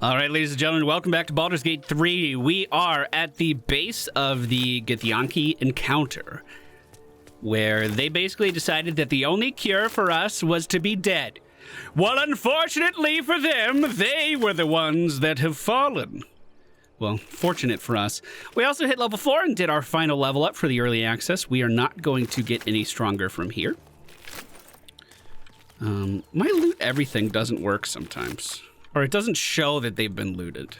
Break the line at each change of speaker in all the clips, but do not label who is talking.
All right, ladies and gentlemen, welcome back to Baldur's Gate 3. We are at the base of the Githyanki encounter, where they basically decided that the only cure for us was to be dead. Well, unfortunately for them, they were the ones that have fallen. Well, fortunate for us. We also hit level 4 and did our final level up for the early access. We are not going to get any stronger from here. My loot everything doesn't work sometimes. Or it doesn't show that they've been looted,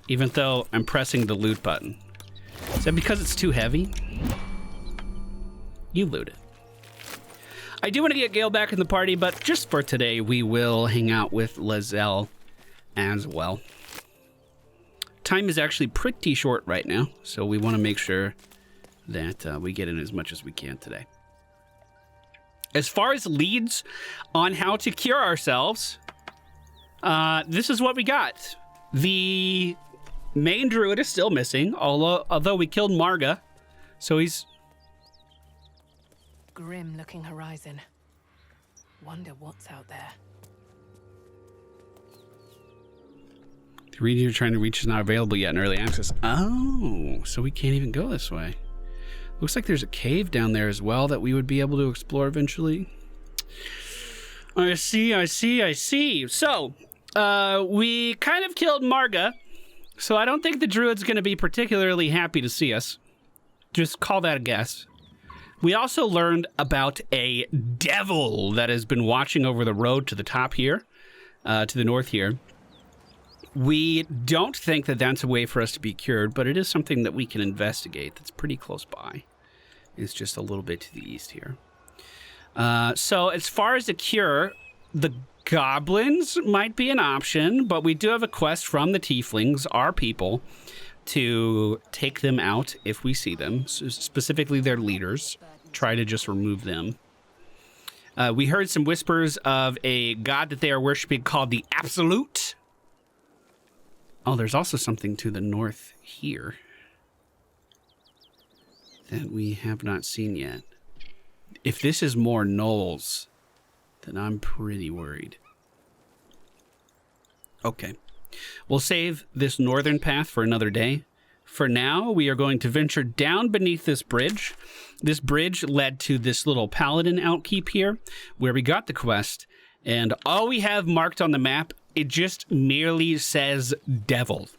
even though I'm pressing the loot button. Is that because it's too heavy? You loot it. I do want to get Gale back in the party, but just for today, we will hang out with Lazelle as well. Time is actually pretty short right now, so we want to make sure that we get in as much as we can today. As far as leads on how to cure ourselves, this is what we got. The main druid is still missing, although we killed Marga, so he's...
Grim looking horizon. Wonder what's out there.
The region you're trying to reach is not available yet in early access. Oh, so we can't even go this way. Looks like there's a cave down there as well that we would be able to explore eventually. I see. So, we kind of killed Marga, so I don't think the druid's going to be particularly happy to see us. Just call that a guess. We also learned about a devil that has been watching over the road to the top here, to the north here. We don't think that that's a way for us to be cured, but it is something that we can investigate that's pretty close by. It's just a little bit to the east here. So as far as the cure, the goblins might be an option, but we do have a quest from the tieflings, our people, to take them out if we see them, so specifically their leaders. Try to just remove them. We heard some whispers of a god that they are worshiping called the Absolute. Oh, there's also something to the north here that we have not seen yet. If this is more gnolls, then I'm pretty worried. Okay. We'll save this northern path for another day. For now, we are going to venture down beneath this bridge. This bridge led to this little paladin outkeep here, where we got the quest, and all we have marked on the map, it just merely says devil.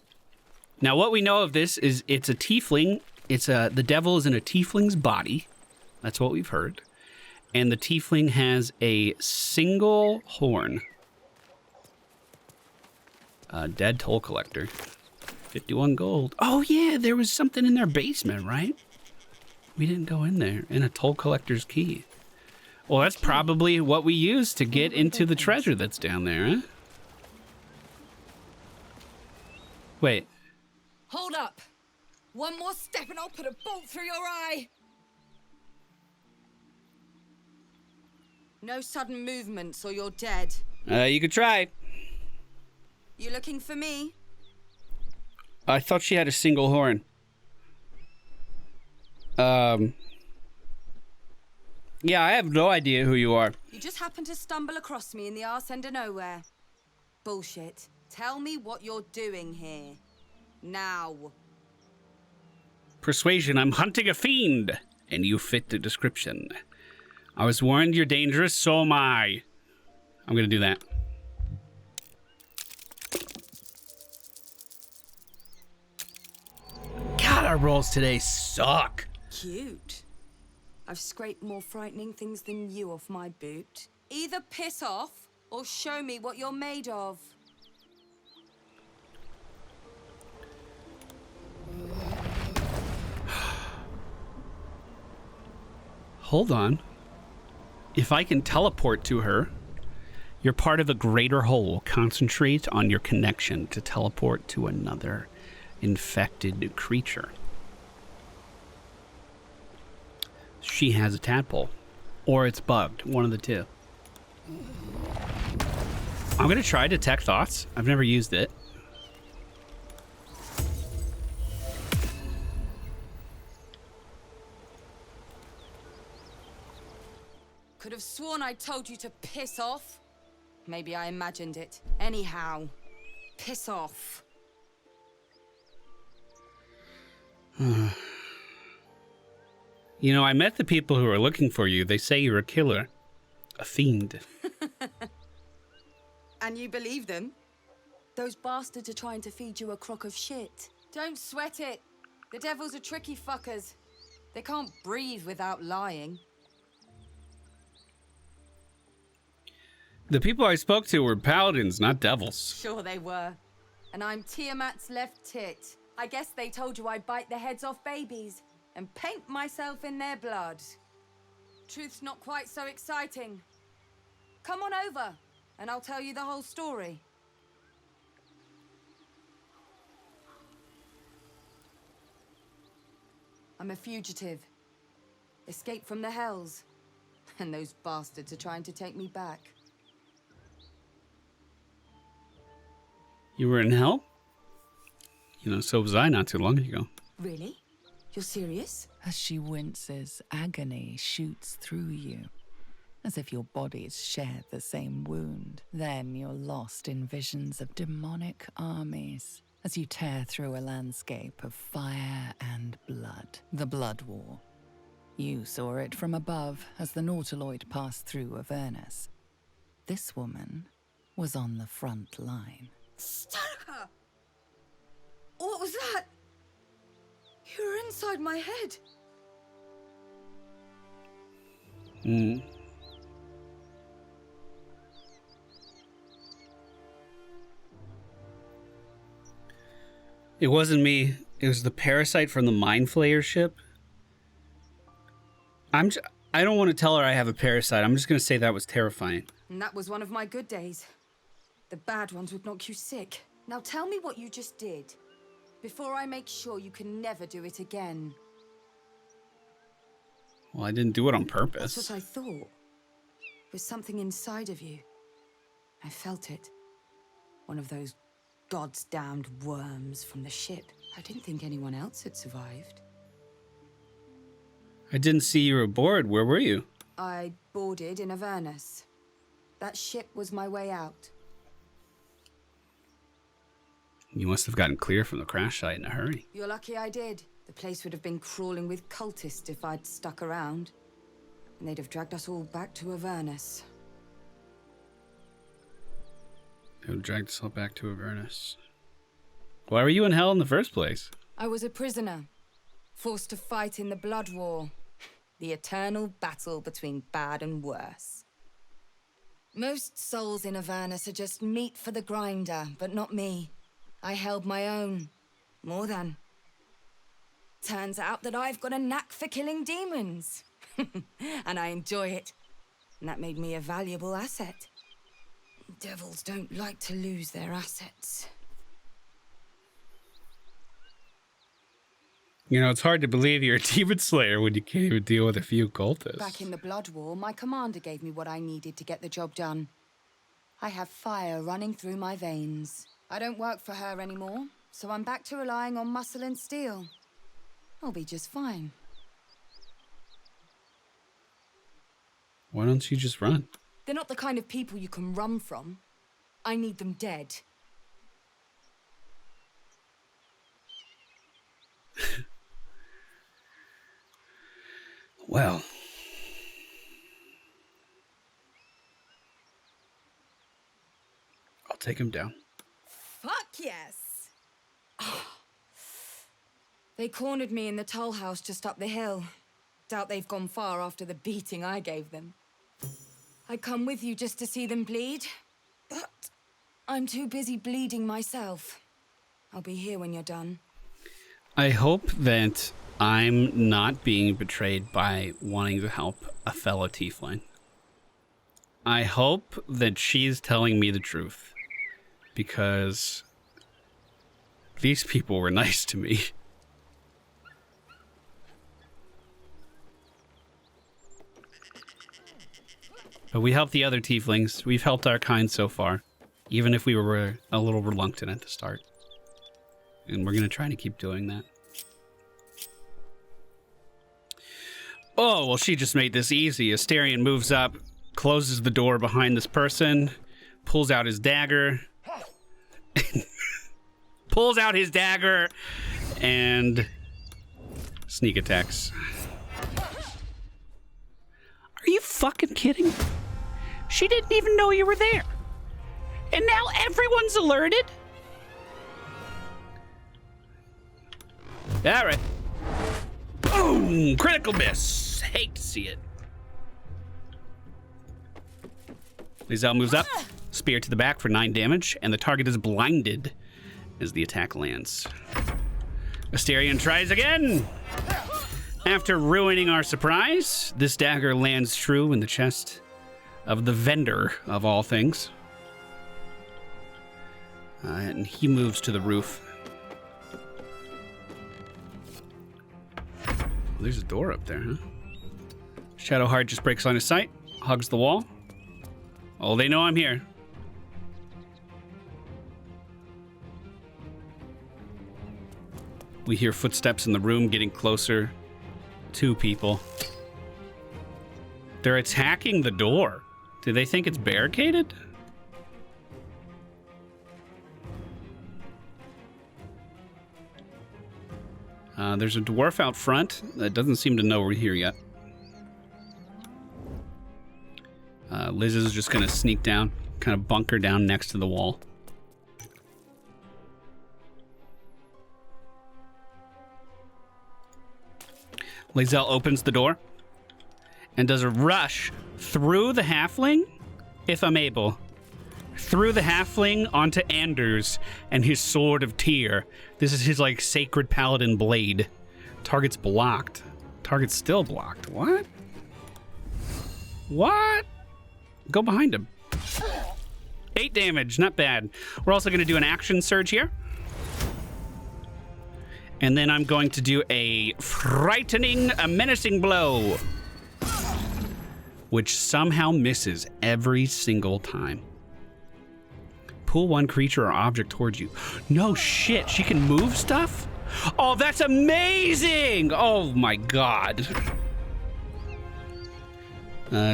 Now, what we know of this is it's a tiefling. The devil is in a tiefling's body. That's what we've heard. And the tiefling has a single horn. Dead toll collector. 51 gold. Oh, yeah, there was something in their basement, right? We didn't go in there. And a toll collector's key. Well, that's probably what we use to get into the treasure that's down there, huh? Wait.
Hold up. One more step and I'll put a bolt through your eye. No sudden movements or you're dead.
You could try.
You looking for me?
I thought she had a single horn. Yeah, I have no idea who you are.
You just happened to stumble across me in the arse end of nowhere. Bullshit. Tell me what you're doing here. Now.
Persuasion, I'm hunting a fiend, and you fit the description. I was warned you're dangerous, so am I. I'm gonna do that. God, our rolls today suck.
Cute. I've scraped more frightening things than you off my boot. Either piss off or show me what you're made of.
Hold on. If I can teleport to her, you're part of a greater whole. Concentrate on your connection to teleport to another infected creature. She has a tadpole. Or it's bugged. One of the two. I'm going to try Detect Thoughts. I've never used it.
Could have sworn I told you to piss off. Maybe I imagined it. Anyhow, piss off.
You know, I met the people who are looking for you. They say you're a killer. A fiend.
And you believe them? Those bastards are trying to feed you a crock of shit. Don't sweat it. The devils are tricky fuckers. They can't breathe without lying.
The people I spoke to were paladins, not devils.
Sure they were. And I'm Tiamat's left tit. I guess they told you I'd bite the heads off babies and paint myself in their blood. Truth's not quite so exciting. Come on over, and I'll tell you the whole story. I'm a fugitive. Escaped from the hells. And those bastards are trying to take me back.
You were in hell? You know, so was I not too long ago.
Really? You're serious?
As she winces, agony shoots through you, as if your bodies shared the same wound. Then you're lost in visions of demonic armies, as you tear through a landscape of fire and blood. The Blood War. You saw it from above as the Nautiloid passed through Avernus. This woman was on the front line.
Stonica! What was that? You were inside my head.
It wasn't me. It was the parasite from the Mind Flayer ship. I don't want to tell her I have a parasite. I'm just going to say that was terrifying.
And that was one of my good days. The bad ones would knock you sick. Now tell me what you just did, before I make sure you can never do it again.
Well, I didn't do it on purpose.
That's what I thought. It was something inside of you. I felt it. One of those God's damned worms from the ship. I didn't think anyone else had survived.
I didn't see you aboard. Where were you?
I boarded in Avernus. That ship was my way out.
You must have gotten clear from the crash site in a hurry.
You're lucky I did. The place would have been crawling with cultists if I'd stuck around. And they'd have dragged us all back to Avernus.
They would drag us all back to Avernus. Why were you in hell in the first place?
I was a prisoner, forced to fight in the Blood War. The eternal battle between bad and worse. Most souls in Avernus are just meat for the grinder, but not me. I held my own. More than. Turns out that I've got a knack for killing demons. And I enjoy it. And that made me a valuable asset. Devils don't like to lose their assets.
You know, it's hard to believe you're a demon slayer when you can't even deal with a few cultists.
Back in the Blood War, my commander gave me what I needed to get the job done. I have fire running through my veins. I don't work for her anymore, so I'm back to relying on muscle and steel. I'll be just fine.
Why don't you just run?
They're not the kind of people you can run from. I need them dead.
Well. I'll take him down.
Fuck yes! They cornered me in the toll house just up the hill. Doubt they've gone far after the beating I gave them. I'd come with you just to see them bleed, but I'm too busy bleeding myself. I'll be here when you're done.
I hope that I'm not being betrayed by wanting to help a fellow tiefling. I hope that she's telling me the truth, because these people were nice to me. But we helped the other tieflings. We've helped our kind so far, even if we were a little reluctant at the start. And we're going to try to keep doing that. Oh, well, she just made this easy. Asterion moves up, closes the door behind this person, pulls out his dagger. pulls out his dagger and sneak attacks. Are you fucking kidding? She didn't even know you were there. And now everyone's alerted? All right. Boom! Critical miss. Hate to see it. Lizelle moves up. Spear to the back for 9 damage, and the target is blinded as the attack lands. Astarion tries again. After ruining our surprise, this dagger lands true in the chest of the vendor of all things. And he moves to the roof. Well, there's a door up there, huh? Shadowheart just breaks line of sight, hugs the wall. Oh, they know I'm here. We hear footsteps in the room getting closer. 2 people. They're attacking the door. Do they think it's barricaded? There's a dwarf out front that doesn't seem to know we're here yet. Liz is just going to sneak down, kind of bunker down next to the wall. Lizelle opens the door and does a rush through the halfling, if I'm able. Through the halfling onto Anders and his sword of Tyr. This is his, like, sacred paladin blade. Target's blocked. Target's still blocked. What? What? Go behind him. 8 damage, not bad. We're also going to do an action surge here. And then I'm going to do a menacing blow. Which somehow misses every single time. Pull 1 creature or object towards you. No shit, she can move stuff? Oh, that's amazing! Oh my god.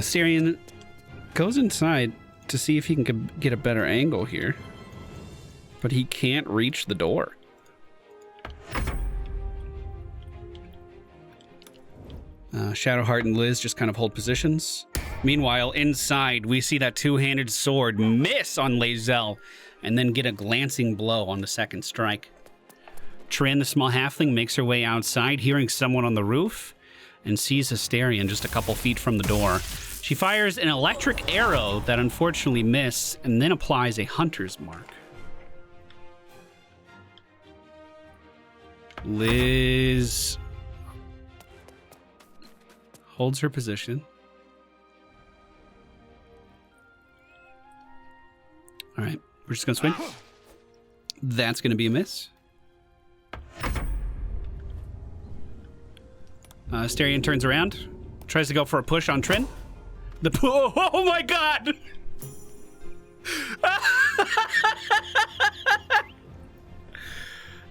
Syrian goes inside to see if he can get a better angle here. But he can't reach the door. Shadowheart and Liz just kind of hold positions. Meanwhile, inside, we see that 2-handed sword miss on Lizelle and then get a glancing blow on the second strike. Trin, the small halfling, makes her way outside, hearing someone on the roof, and sees Astarion just a couple feet from the door. She fires an electric arrow that unfortunately misses, and then applies a hunter's mark. Liz holds her position. All right, we're just gonna swing. That's gonna be a miss. Astarion turns around, tries to go for a push on Trin. Oh my god!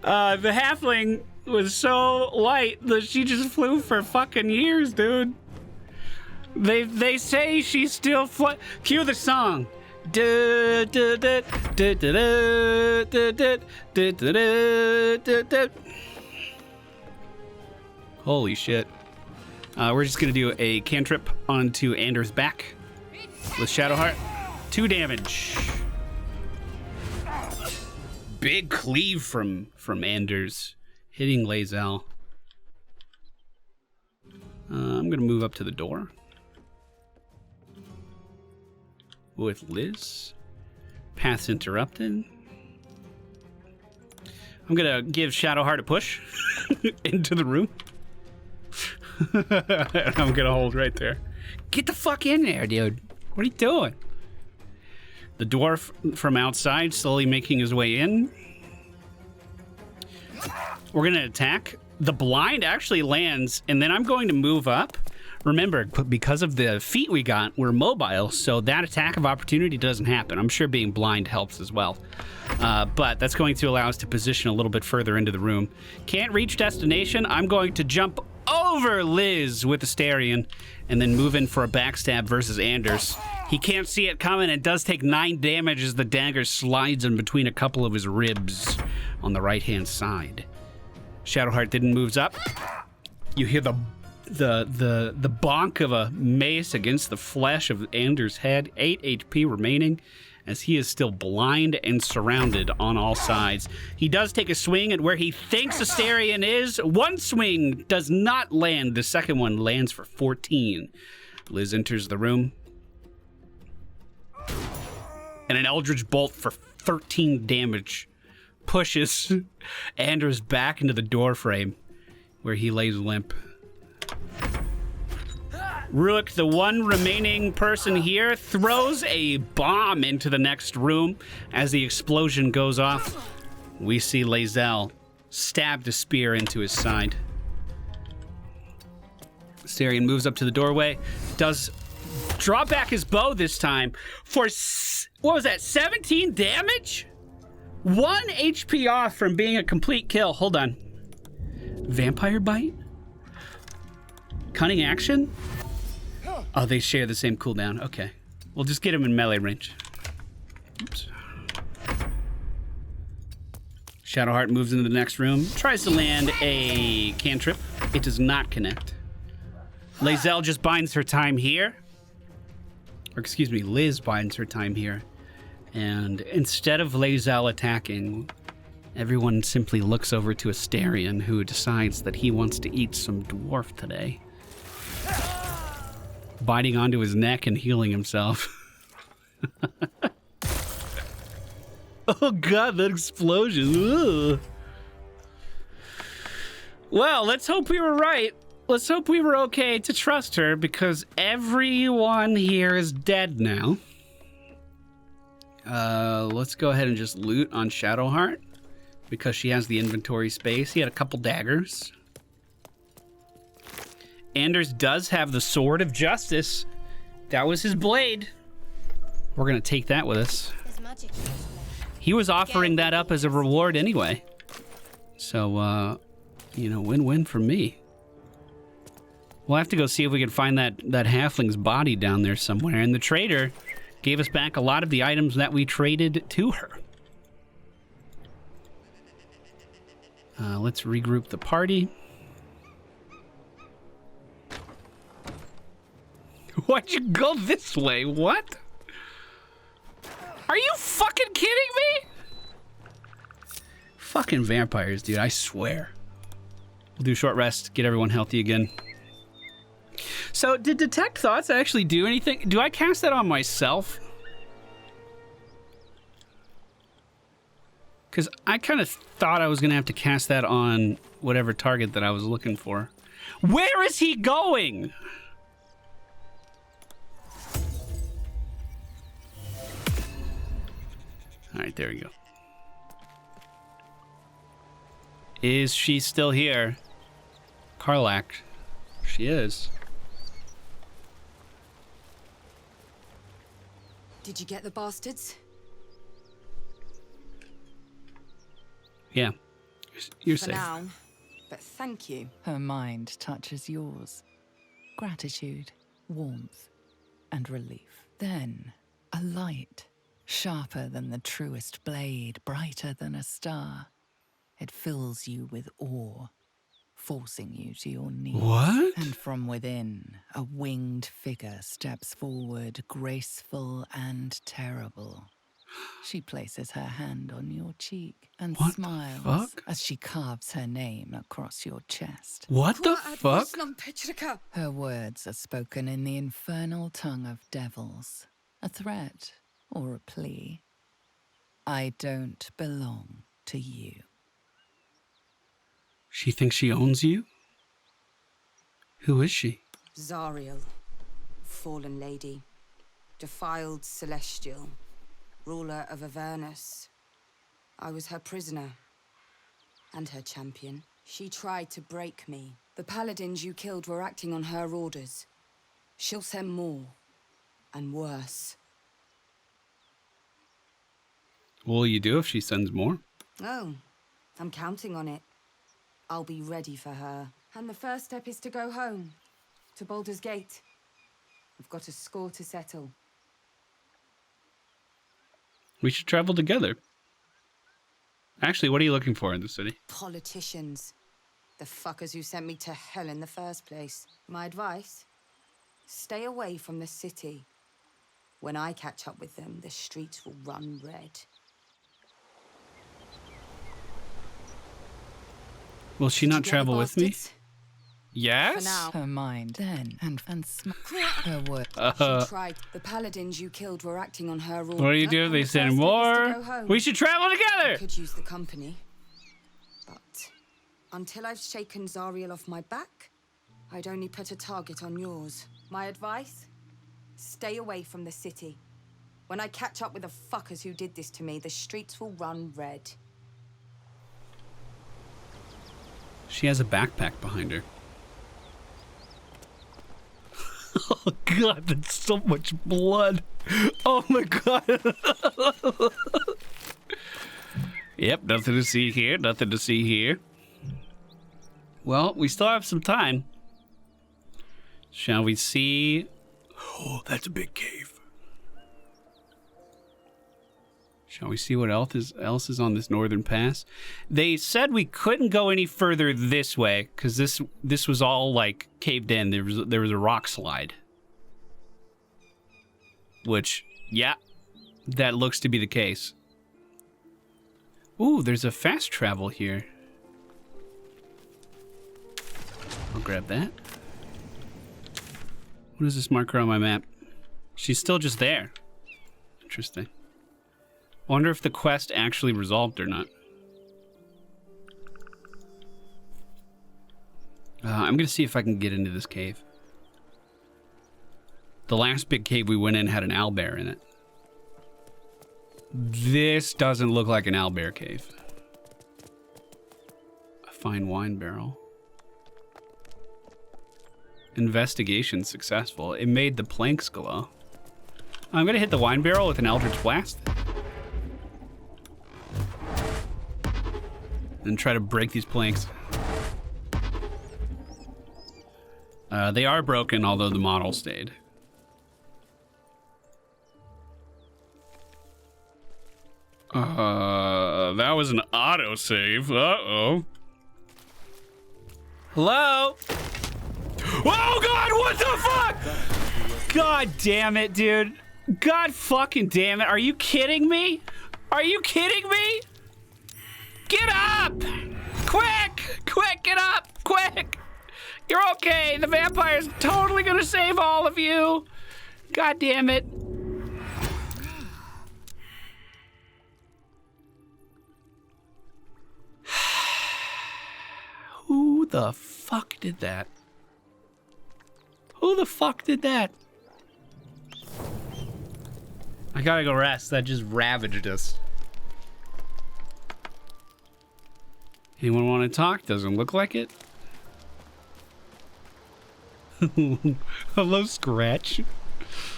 The halfling was so light that she just flew for fucking years, dude. They say she's still Cue the song. Holy shit. We're just gonna do a cantrip onto Anders' back with Shadowheart. 2 damage. Big cleave from Anders, hitting Lizelle. I'm gonna move up to the door with Liz. Path's interrupted. I'm gonna give Shadowheart a push into the room. I'm gonna hold right there. Get the fuck in there, dude. What are you doing? The dwarf from outside slowly making his way in. We're gonna attack. The blind actually lands, and then I'm going to move up. Remember, because of the feat we got, we're mobile, so that attack of opportunity doesn't happen. I'm sure being blind helps as well. But that's going to allow us to position a little bit further into the room. Can't reach destination. I'm going to jump over Liz with Astarion and then move in for a backstab versus Anders. He can't see it coming. It does take 9 damage as the dagger slides in between a couple of his ribs. on the right-hand side. Shadowheart didn't moves up. You hear the bonk of a mace against the flesh of Anders' head. 8 HP remaining, as he is still blind and surrounded on all sides. He does take a swing at where he thinks Astarion is. One swing does not land. The second one lands for 14. Liz enters the room. And an Eldritch Bolt for 13 damage pushes Anders back into the doorframe, where he lays limp. Ruik, the one remaining person here, throws a bomb into the next room. As the explosion goes off, we see Lae'zel stabbed a spear into his side. Astarion moves up to the doorway, does draw back his bow this time for, what was that, 17 damage? 1 HP off from being a complete kill. Hold on. Vampire Bite? Cunning Action? Oh, they share the same cooldown. Okay. We'll just get him in melee range. Oops. Shadowheart moves into the next room. Tries to land a cantrip. It does not connect. Lae'zel just binds her time here. Or excuse me, Liz binds her time here. And instead of Lae'zel attacking, everyone simply looks over to Astarion, who decides that he wants to eat some dwarf today. Biting onto his neck and healing himself. Oh god, that explosion. Ugh. Well, let's hope we were right. Let's hope we were okay to trust her, because everyone here is dead now. Let's go ahead and just loot on Shadowheart, because she has the inventory space. He had a couple daggers. Anders does have the Sword of Justice. That was his blade. We're gonna take that with us. He was offering that up as a reward anyway. So, you know, win-win for me. We'll have to go see if we can find that halfling's body down there somewhere. And the trader gave us back a lot of the items that we traded to her. Let's regroup the party. Why'd you go this way? What? Are you fucking kidding me? Fucking vampires, dude, I swear. We'll do a short rest, get everyone healthy again. So, did Detect Thoughts actually do anything? Do I cast that on myself? Because I kind of thought I was going to have to cast that on whatever target that I was looking for. Where is he going? All right, there we go. Is she still here? Karlach. She is.
Did you get the bastards?
Yeah. You're
For
safe.
now, but thank you.
Her mind touches yours. Gratitude, warmth, and relief. Then, a light, sharper than the truest blade, brighter than a star. It fills you with awe, forcing you to your knees.
What?
And from within, a winged figure steps forward, graceful and terrible. She places her hand on your cheek and
What the
smiles
fuck?
as she carves her name across your chest.
What the fuck?
Her words are spoken in the infernal tongue of devils, a threat or a plea. I don't belong to you.
She thinks she owns you? Who is she?
Zariel, fallen lady, defiled celestial, ruler of Avernus. I was her prisoner and her champion. She tried to break me. The paladins you killed were acting on her orders. She'll send more and worse.
What will you do if she sends more?
Oh, I'm counting on it. I'll be ready for her. And the first step is to go home, to Baldur's Gate. I've got a score to settle.
We should travel together. Actually, what are you looking for in the city?
Politicians. The fuckers who sent me to hell in the first place. My advice? Stay away from the city. When I catch up with them, the streets will run red.
Will she not travel with me? Yes?
For now.
Her mind then and her word.
She tried. The paladins you killed were acting on her rule.
What do you do? They send more. We should travel together.
Could use the company. But until I've shaken Zariel off my back, I'd only put a target on yours. My advice? Stay away from the city. When I catch up with the fuckers who did this to me, the streets will run red.
She has a backpack behind her. Oh god, that's so much blood. Oh my god. Yep, nothing to see here, nothing to see here. Well, we still have some time. Shall we see? Oh, that's a big cave. Shall we see what else is on this northern pass? They said we couldn't go any further this way because this was all like caved in. There was a rock slide. Which, yeah, that looks to be the case. Ooh, there's a fast travel here. I'll grab that. What is this marker on my map? She's still just there. Interesting. Wonder if the quest actually resolved or not. I'm gonna see if I can get into this cave. The last big cave we went in had an owlbear in it. This doesn't look like an owlbear cave. A fine wine barrel. Investigation successful. It made the planks glow. I'm gonna hit the wine barrel with an Eldritch Blast. And try to break these planks. They are broken, although the model stayed. That was an autosave. Uh-oh. Hello? Oh god, what the fuck? God damn it, dude. God fucking damn it. Are you kidding me? Are you kidding me? Get up! Quick! Quick, get up! Quick! You're okay. The vampire's totally gonna save all of you. God damn it. Who the fuck did that? Who the fuck did that? I gotta go rest. That just ravaged us. Anyone want to talk? Doesn't look like it. Hello, Scratch.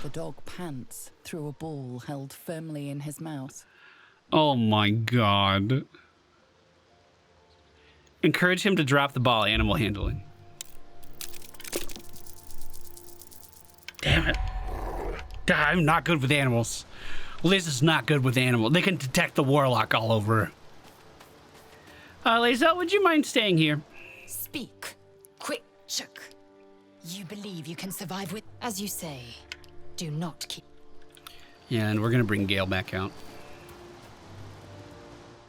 The dog pants through a ball held firmly in his mouth.
Oh my god. Encourage him to drop the ball. Animal handling. Damn it. I'm not good with animals. Liz is not good with animals. They can detect the Warlock all over. Liza, would you mind staying here?
Speak. Quick, Chuck. You believe you can survive with... As you say, do not keep...
Yeah, and we're gonna bring Gale back out.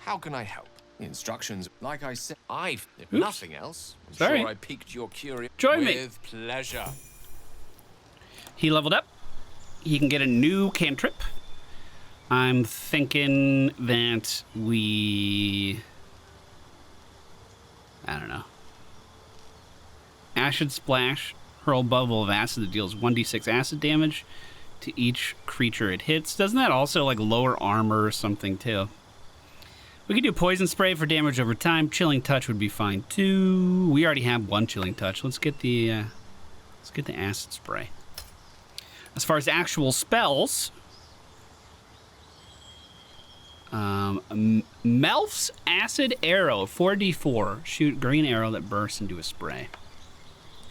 How can I help? Instructions, like I said, if
Oops.
nothing else, I'm
Sorry.
sure I piqued your curiosity.
Join me.
With pleasure.
He leveled up. He can get a new cantrip. I'm thinking that we... I don't know. Acid Splash. Hurl bubble of acid that deals 1d6 acid damage to each creature it hits. Doesn't that also like lower armor or something too? We could do Poison Spray for damage over time. Chilling Touch would be fine too. We already have one Chilling Touch. Let's get the Acid Spray. As far as actual spells, Melf's Acid Arrow, 4d4. Shoot green arrow that bursts into a spray.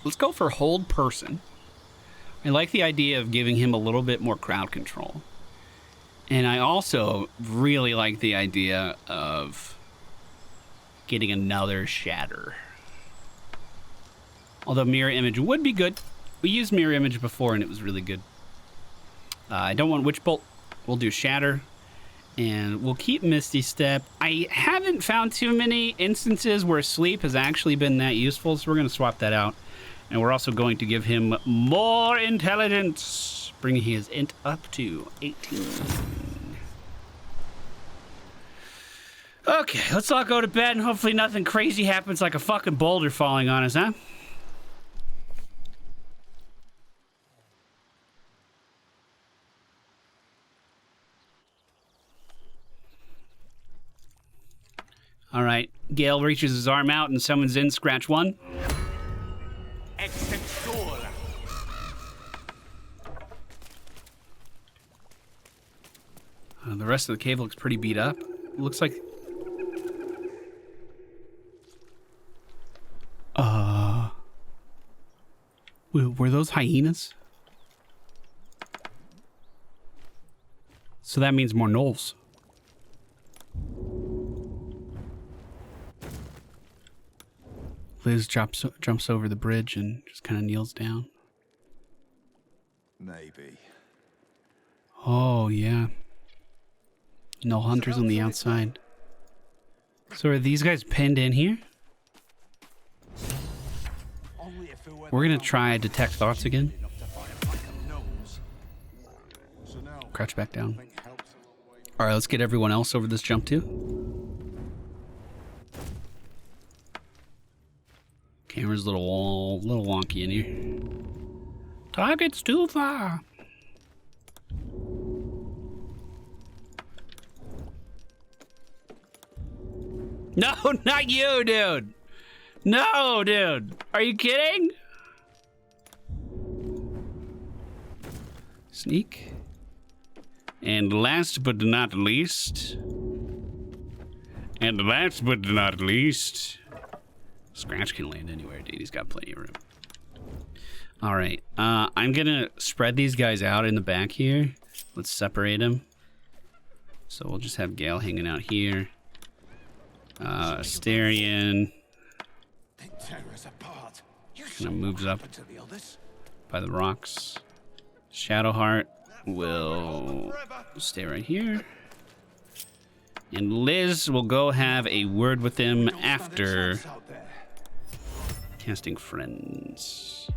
Let's go for Hold Person. I like the idea of giving him a little bit more crowd control. And I also really like the idea of getting another shatter. Although mirror image would be good. We used mirror image before and it was really good. I don't want Witch Bolt. We'll do shatter. And we'll keep Misty Step. I haven't found too many instances where sleep has actually been that useful, so we're going to swap that out. And we're also going to give him more intelligence, bringing his int up to 18. Okay, let's all go to bed and hopefully nothing crazy happens like a fucking boulder falling on us, huh? All right, Gale reaches his arm out and summons in Scratch 1. The rest of the cave looks pretty beat up. Looks like... Were those hyenas? So that means more gnolls. Liz jumps over the bridge and just kind of kneels down.
Maybe.
Oh, yeah. No hunters on the outside. So are these guys pinned in here? We're going to try detect thoughts again. Crouch back down. All right, let's get everyone else over this jump too. Camera's a little wonky in here. Target's too far. No, not you, dude. No, dude. Are you kidding? Sneak. And last but not least. Scratch can land anywhere, dude. He's got plenty of room. All right. I'm going to spread these guys out in the back here. Let's separate them. So we'll just have Gale hanging out here. Astarion kind of moves up by the rocks. Shadowheart will stay right here. And Liz will go have a word with him after casting Friends.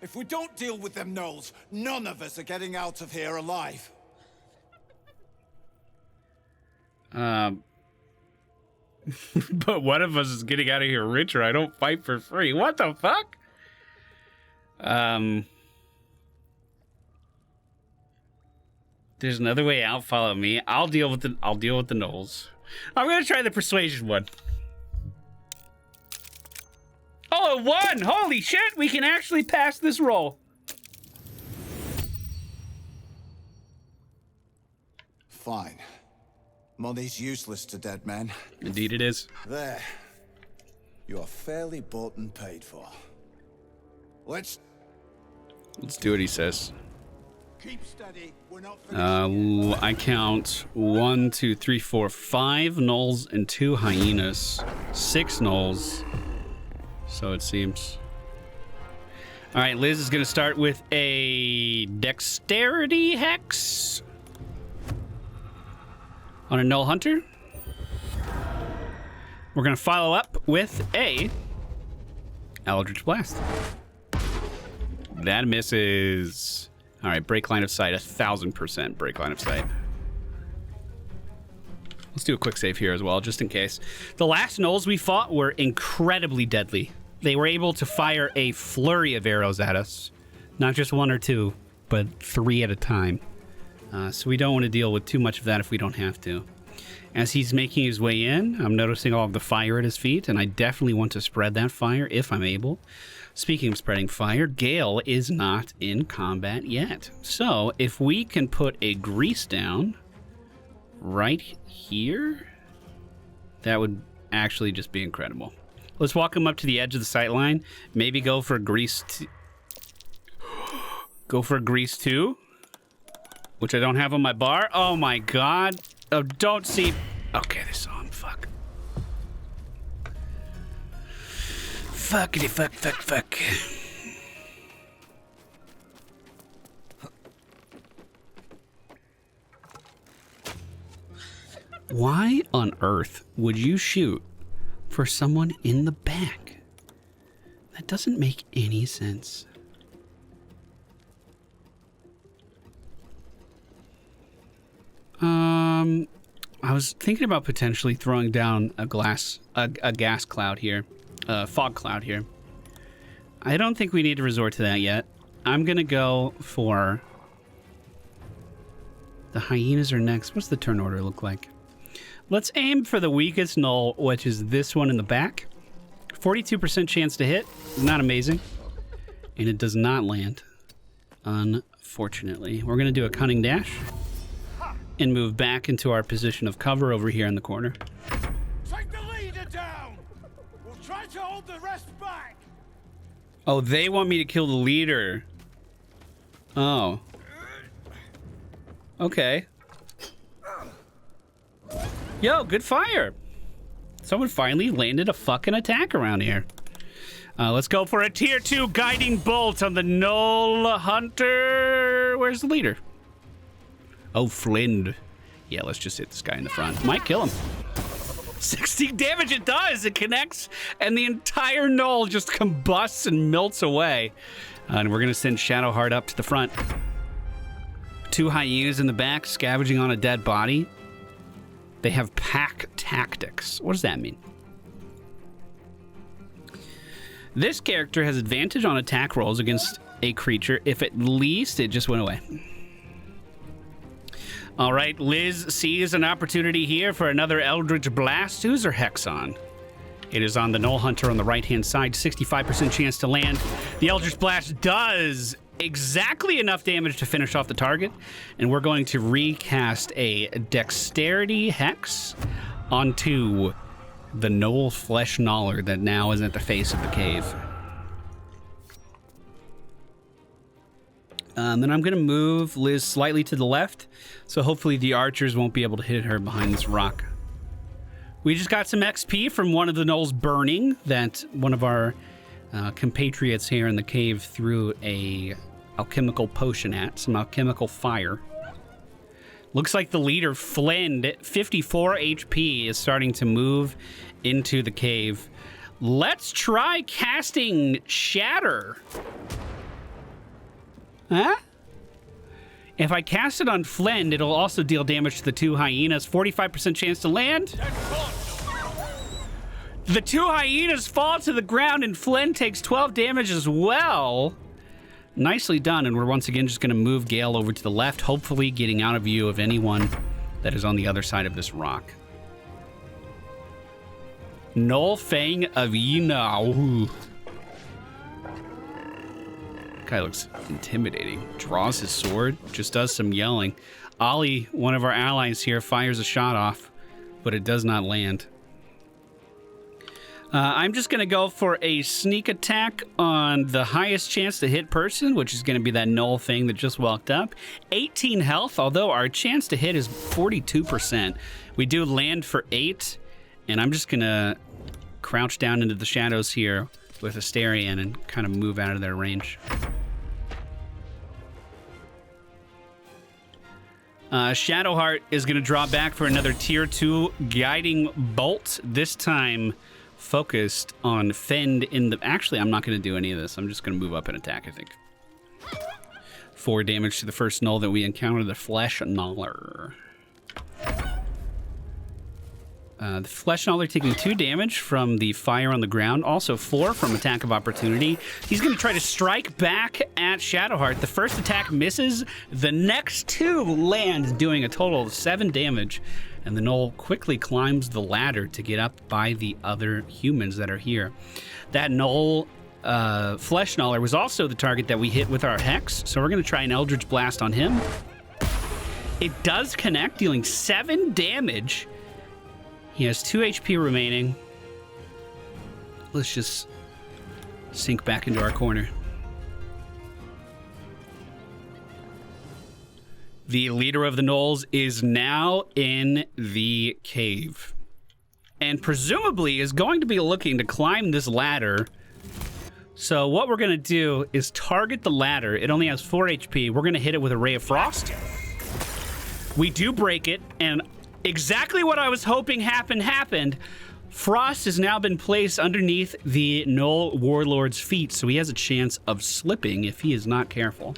If we don't deal with them gnolls, none of us are getting out of here alive.
But one of us is getting out of here richer. I don't fight for free. What the fuck? There's another way out. Follow me. I'll deal with the gnolls. I'm gonna try the persuasion one. Oh, it won! Holy shit! We can actually pass this roll.
Fine. Money's useless to dead men.
Indeed it is.
There. You are fairly bought and paid for. Let's
do what he says.
Keep steady. We're not
I count 1, 2, 3, 4, 5 gnolls and 2 hyenas. 6 gnolls. So it seems. All right, Liz is going to start with a dexterity hex on a gnoll hunter. We're going to follow up with a Eldritch Blast. That misses. All right, break line of sight, 1000% break line of sight. Let's do a quick save here as well, just in case. The last gnolls we fought were incredibly deadly. They were able to fire a flurry of arrows at us. Not just 1 or 2, but 3 at a time. So we don't want to deal with too much of that if we don't have to. As he's making his way in, I'm noticing all of the fire at his feet, and I definitely want to spread that fire if I'm able. Speaking of spreading fire, Gale is not in combat yet. So if we can put a grease down right here, that would actually just be incredible. Let's walk him up to the edge of the sight line. Maybe go for a grease. Go for a grease too. which I don't have on my bar. Oh my god. Oh, don't see. Okay, they saw him. Fuck. Fuckity fuck. Why on earth would you shoot for someone in the back? That doesn't make any sense. I was thinking about potentially throwing down a gas cloud here, fog cloud here. I don't think we need to resort to that yet. I'm gonna go for the hyenas are next. What's the turn order look like? Let's aim for the weakest gnoll, which is this one in the back. 42% chance to hit. Not amazing. And it does not land, unfortunately. We're going to do a cunning dash and move back into our position of cover over here in the corner.
Take the leader down! We'll try to hold the rest back!
Oh, they want me to kill the leader. Oh. Okay. Yo, good fire. Someone finally landed a fucking attack around here. Let's go for a tier 2 guiding bolt on the gnoll hunter. Where's the leader? Oh, Flynn. Yeah, let's just hit this guy in the front. Might kill him. 60 damage it does. It connects, and the entire gnoll just combusts and melts away. And we're going to send Shadowheart up to the front. 2 hyenas in the back, scavenging on a dead body. They have pack tactics. What does that mean? This character has advantage on attack rolls against a creature if at least it just went away. All right, Liz sees an opportunity here for another Eldritch Blast. Who's her hex on? It is on the Gnoll Hunter on the right-hand side. 65% chance to land. The Eldritch Blast does exactly enough damage to finish off the target, and we're going to recast a Dexterity Hex onto the Gnoll Flesh Gnaller that now is at the face of the cave. Then I'm going to move Liz slightly to the left, so hopefully the archers won't be able to hit her behind this rock. We just got some XP from one of the gnolls burning that one of our compatriots here in the cave threw a alchemical potion at, some alchemical fire. Looks like the leader, Flynn, 54 HP, is starting to move into the cave. Let's try casting Shatter. Huh? If I cast it on Flynn, it'll also deal damage to the 2 hyenas. 45% chance to land. The 2 hyenas fall to the ground, and Flynn takes 12 damage as well. Nicely done, and we're once again just going to move Gale over to the left, hopefully getting out of view of anyone that is on the other side of this rock. Gnoll Fang of Yinao. Guy looks intimidating. Draws his sword, just does some yelling. Ollie, one of our allies here, fires a shot off, but it does not land. I'm just going to go for a sneak attack on the highest chance to hit person, which is going to be that gnoll thing that just walked up. 18 health, although our chance to hit is 42%. We do land for 8, and I'm just going to crouch down into the shadows here with Astarion and kind of move out of their range. Shadowheart is going to draw back for another tier 2 guiding bolt, this time focused on Fend in the... Actually, I'm not going to do any of this. I'm just going to move up and attack, I think. 4 damage to the first gnoll that we encounter, the Flesh Gnaller. The Flesh Gnaller taking 2 damage from the fire on the ground, also 4 from attack of opportunity. He's going to try to strike back at Shadowheart. The first attack misses. The next 2 land, doing a total of 7 damage. And the gnoll quickly climbs the ladder to get up by the other humans that are here. That gnoll Flesh Gnaller was also the target that we hit with our Hex, so we're going to try an Eldritch Blast on him. It does connect, dealing 7 damage. He has 2 HP remaining. Let's just sink back into our corner. The leader of the gnolls is now in the cave. And presumably is going to be looking to climb this ladder. So what we're going to do is target the ladder. It only has 4 HP. We're going to hit it with a Ray of Frost. We do break it, and exactly what I was hoping happened. Frost has now been placed underneath the Gnoll Warlord's feet, so he has a chance of slipping if he is not careful.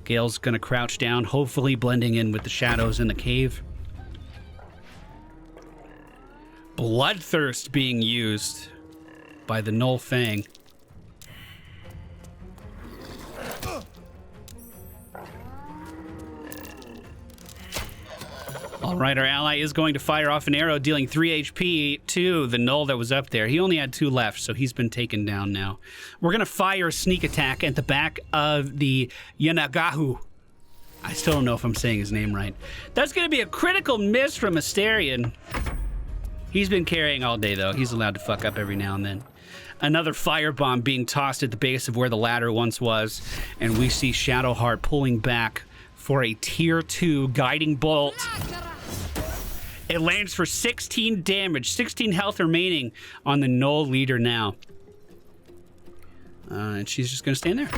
Gale's going to crouch down, hopefully blending in with the shadows in the cave. Bloodthirst being used by the Gnoll Fang. All right, our ally is going to fire off an arrow, dealing 3 HP to the Gnoll that was up there. He only had 2 left, so he's been taken down now. We're going to fire a sneak attack at the back of the Yanagahu. I still don't know if I'm saying his name right. That's going to be a critical miss from Astarion. He's been carrying all day, though. He's allowed to fuck up every now and then. Another firebomb being tossed at the base of where the ladder once was, and we see Shadowheart pulling back for a tier 2 guiding bolt. It lands for 16 damage, 16 health remaining on the Gnoll leader now. And she's just gonna stand there.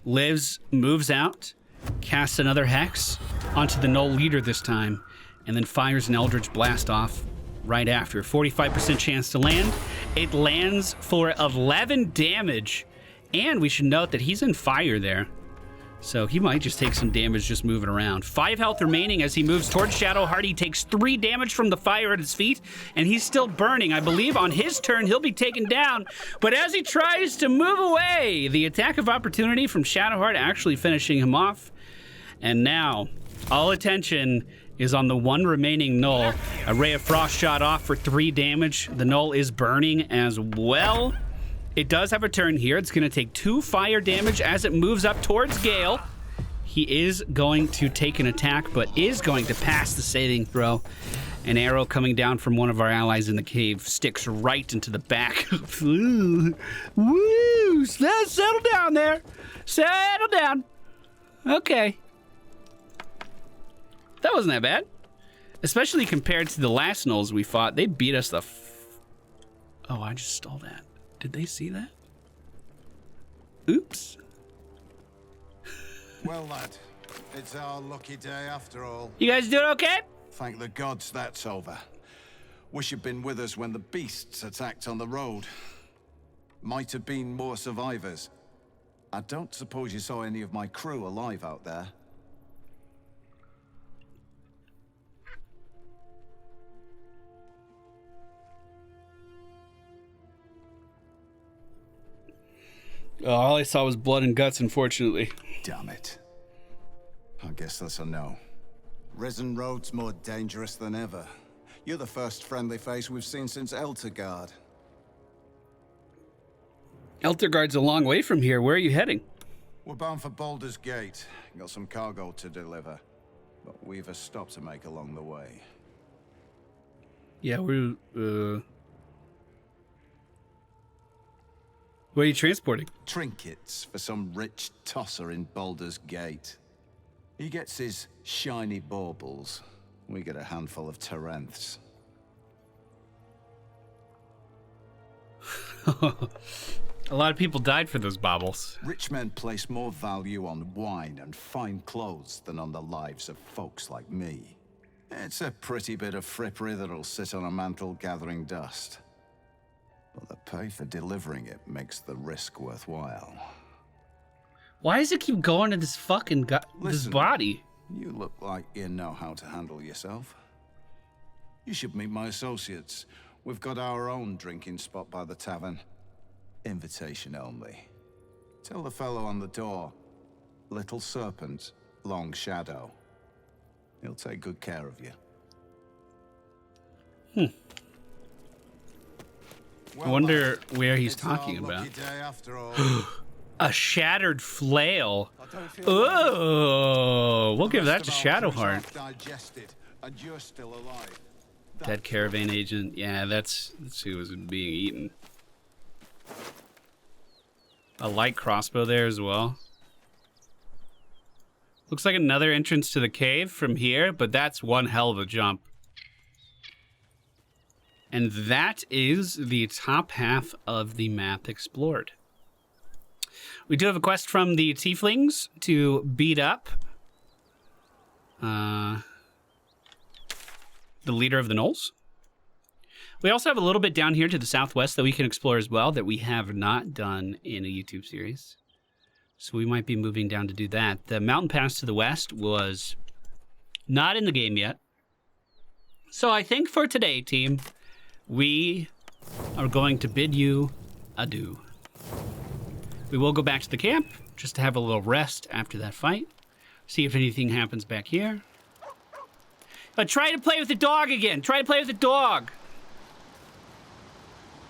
Lives, moves out, casts another hex onto the Gnoll leader this time, and then fires an Eldritch Blast off right after. 45% chance to land. It lands for 11 damage, and we should note that he's in fire there. So he might just take some damage just moving around. 5 health remaining as he moves towards Shadowheart. He takes 3 damage from the fire at his feet, and he's still burning. I believe on his turn, he'll be taken down. But as he tries to move away, the attack of opportunity from Shadowheart actually finishing him off. And now, all attention is on the one remaining Gnoll. A Ray of Frost shot off for 3 damage. The Gnoll is burning as well. It does have a turn here. It's going to take 2 fire damage as it moves up towards Gale. He is going to take an attack, but is going to pass the saving throw. An arrow coming down from one of our allies in the cave sticks right into the back. Woo! Settle down there. Settle down. Okay. That wasn't that bad. Especially compared to the last gnolls we fought. They beat us the Oh, I just stole that. Did they see that? Oops.
Well, lad, it's our lucky day after all.
You guys doing okay?
Thank the gods that's over. Wish you'd been with us when the beasts attacked on the road. Might have been more survivors. I don't suppose you saw any of my crew alive out there.
All I saw was blood and guts, unfortunately.
Damn it. I guess that's a no. Risen Road's more dangerous than ever. You're the first friendly face we've seen since Eltergard.
Eltergard's a long way from here. Where are you heading?
We're bound for Baldur's Gate. Got some cargo to deliver. But we've a stop to make along the way.
Yeah, we're, what are you transporting?
Trinkets for some rich tosser in Baldur's Gate. He gets his shiny baubles. We get a handful of Terenths.
A lot of people died for those baubles.
Rich men place more value on wine and fine clothes than on the lives of folks like me. It's a pretty bit of frippery that'll sit on a mantle gathering dust. But the pay for delivering it makes the risk worthwhile.
Why does it keep going to this fucking this body?
You look like you know how to handle yourself. You should meet my associates. We've got our own drinking spot by the tavern. Invitation only. Tell the fellow on the door. Little Serpent, Long Shadow. He'll take good care of you.
I wonder where he's talking about. A shattered flail. Oh, we'll give that to Shadowheart. Dead caravan agent. Yeah, that's who was being eaten. A light crossbow there as well. Looks like another entrance to the cave from here, but that's one hell of a jump. And that is the top half of the map explored. We do have a quest from the Tieflings to beat up the leader of the gnolls. We also have a little bit down here to the southwest that we can explore as well that we have not done in a YouTube series. So we might be moving down to do that. The mountain pass to the west was not in the game yet. So I think for today, team, we are going to bid you adieu. We will go back to the camp just to have a little rest after that fight. See if anything happens back here. Try to play with the dog again. Try to play with the dog.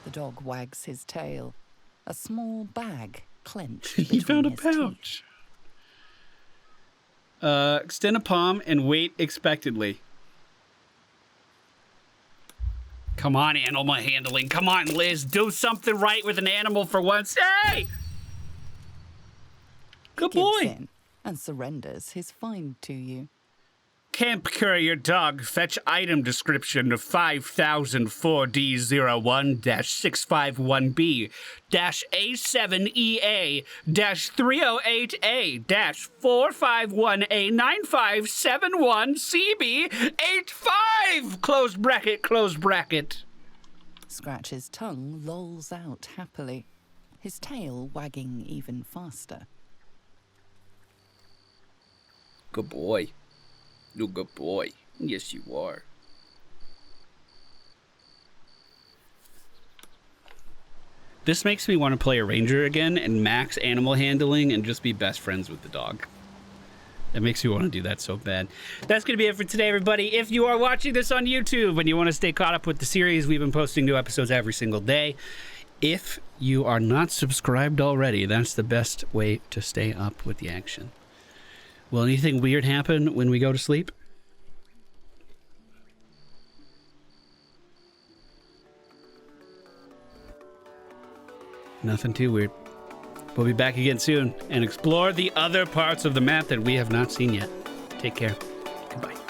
The dog wags his tail. A small bag clenched.
He found a
between his teeth.
pouch. Extend a palm and wait expectantly. Come on, animal handling. Come on, Liz. Do something right with an animal for once. Hey! Good
Gives
boy.
in and surrenders his find to you.
Camp courier dog, fetch item description of 5004D01-651B-308A-451A9571CB85! Close bracket, close bracket.
Scratch's tongue lolls out happily, his tail wagging even faster.
Good boy. You good boy. Yes, you are. This makes me want to play a ranger again and max animal handling and just be best friends with the dog. That makes me want to do that so bad. That's going to be it for today, everybody. If you are watching this on YouTube and you want to stay caught up with the series, we've been posting new episodes every single day. If you are not subscribed already, that's the best way to stay up with the action. Will anything weird happen when we go to sleep? Nothing too weird. We'll be back again soon and explore the other parts of the map that we have not seen yet. Take care. Goodbye.